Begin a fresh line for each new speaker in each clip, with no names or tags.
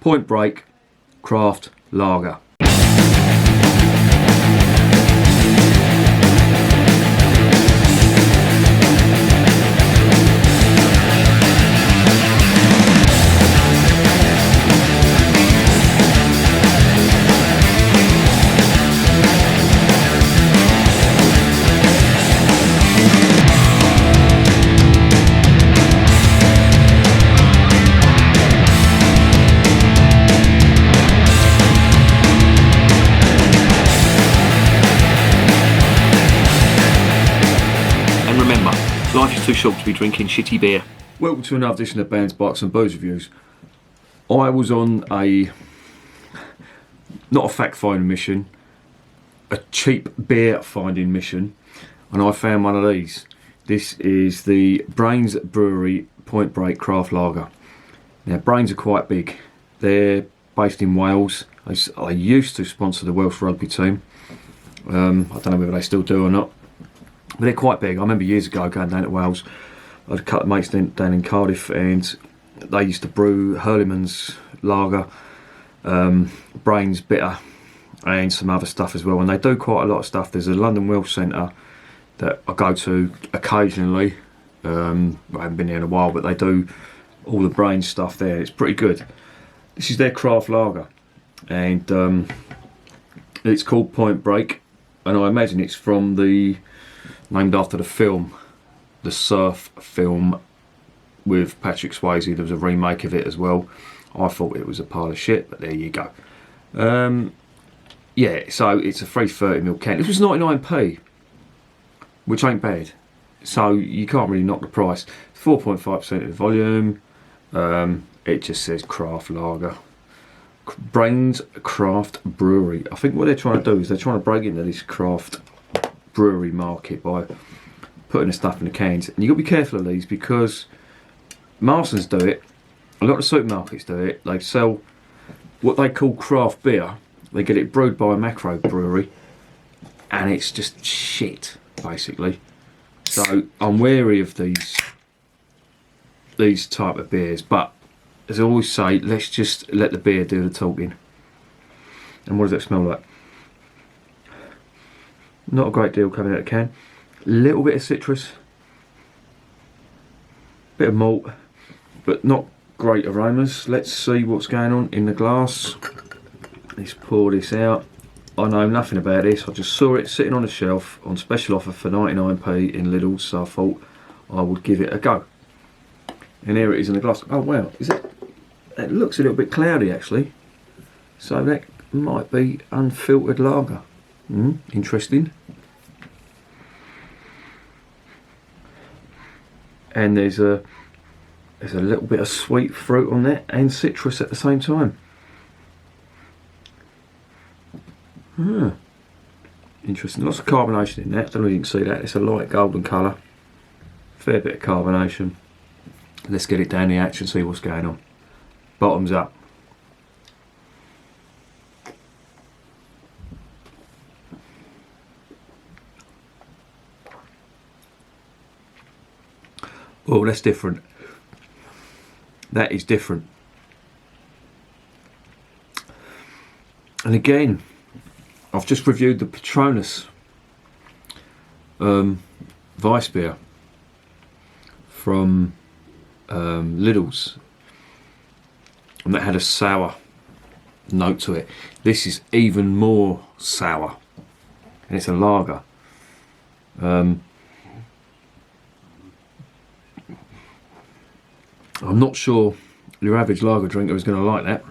Point Break Craft Lager.
Life is too short to be drinking shitty beer.
Welcome to another edition of Bands, Bikes and Booze Reviews. I was on not a fact finding mission, a cheap beer finding mission, and I found one of these. This is the Brains Brewery Point Break Craft Lager. Now, Brains are quite big. They're based in Wales. They used to sponsor the Welsh rugby team. I don't know whether they still do or not. But they're quite big. I remember years ago going down to Wales. I had a couple of mates down in Cardiff, and they used to brew Hurleyman's lager, Brains bitter, and some other stuff as well. And they do quite a lot of stuff. There's a London Welsh Centre that I go to occasionally. I haven't been there in a while, but they do all the Brains stuff there. It's pretty good. This is their craft lager, and it's called Point Break, and I imagine it's from named after the film, the surf film with Patrick Swayze. There was a remake of it as well. I thought it was a pile of shit, but there you go. Yeah, so it's a free 30ml can. This was 99p, which ain't bad. So you can't really knock the price. 4.5% of the volume. It just says craft lager. Brains Craft Brewery. I think what they're trying to do is they're trying to break into this craft brewery market by putting the stuff in the cans, and you've got to be careful of these because Marston's do it, a lot of supermarkets do it. They sell what they call craft beer. They get it brewed by a macro brewery, and it's just shit basically. So I'm wary of these type of beers, but as I always say, let's just let the beer do the talking. And what does that smell like? Not a great deal coming out of the can. Little bit of citrus, bit of malt, but not great aromas. Let's see what's going on in the glass. Let's pour this out. I know nothing about this. I just saw it sitting on the shelf on special offer for 99p in Lidl, so I thought I would give it a go. And here it is in the glass. Oh wow, is it? It looks a little bit cloudy actually. So that might be unfiltered lager. Interesting. And there's a little bit of sweet fruit on there and citrus at the same time. Interesting. Lots of carbonation in that. I don't know if you can see that. It's a light golden colour. Fair bit of carbonation. Let's get it down the hatch and see what's going on. Bottoms up. Oh, that's different. That is different. And again, I've just reviewed the Patronus Weiss beer from Lidl's, and that had a sour note to it. This is even more sour, and it's a lager. I'm not sure your average lager drinker is going to like that.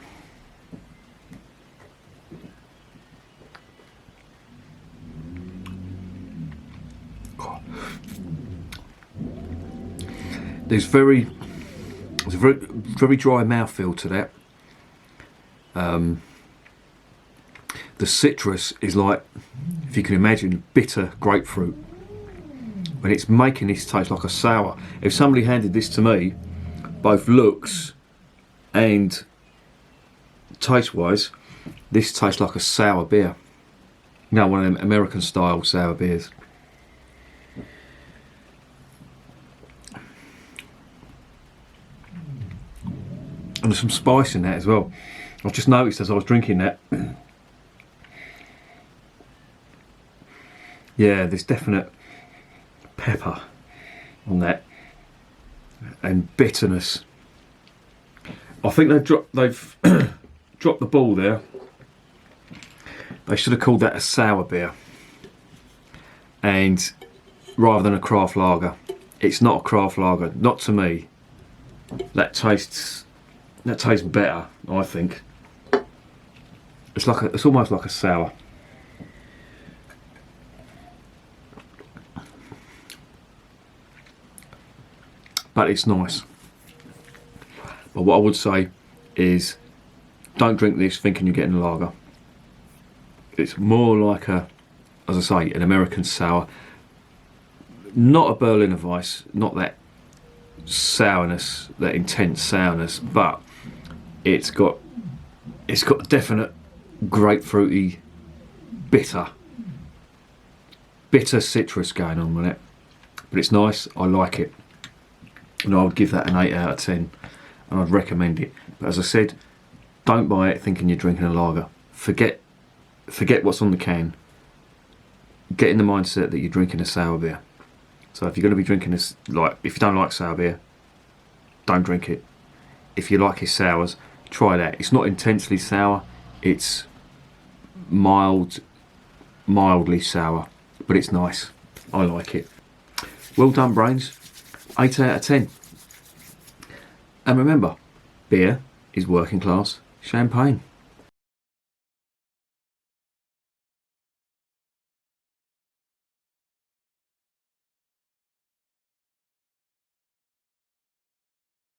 There's a very dry mouthfeel to that. The citrus is like, if you can imagine, bitter grapefruit. When it's making this taste like a sour. If somebody handed this to me, both looks and taste-wise, this tastes like a sour beer. No, one of them American-style sour beers. And there's some spice in that as well. I've just noticed as I was drinking that. Yeah, there's definite pepper on that and bitterness. I think they've dropped the ball there. They should have called that a sour beer, and rather than a craft lager. It's not a craft lager, not to me. That tastes better, I think. It's almost like a sour. But it's nice. But what I would say is, don't drink this thinking you're getting a lager. It's more like as I say, an American sour. Not a Berliner Weiss, not that sourness, that intense sourness, but it's got definite grapefruity, bitter citrus going on with it. But it's nice, I like it. And I would give that an 8 out of 10, and I'd recommend it. But as I said, don't buy it thinking you're drinking a lager. Forget what's on the can. Get in the mindset that you're drinking a sour beer. So if you're going to be drinking this, if you don't like sour beer, don't drink it. If you like his sours, try that. It's not intensely sour, it's mildly sour, but it's nice. I like it. Well done, Brains. 8 out of 10. And remember, beer is working class champagne.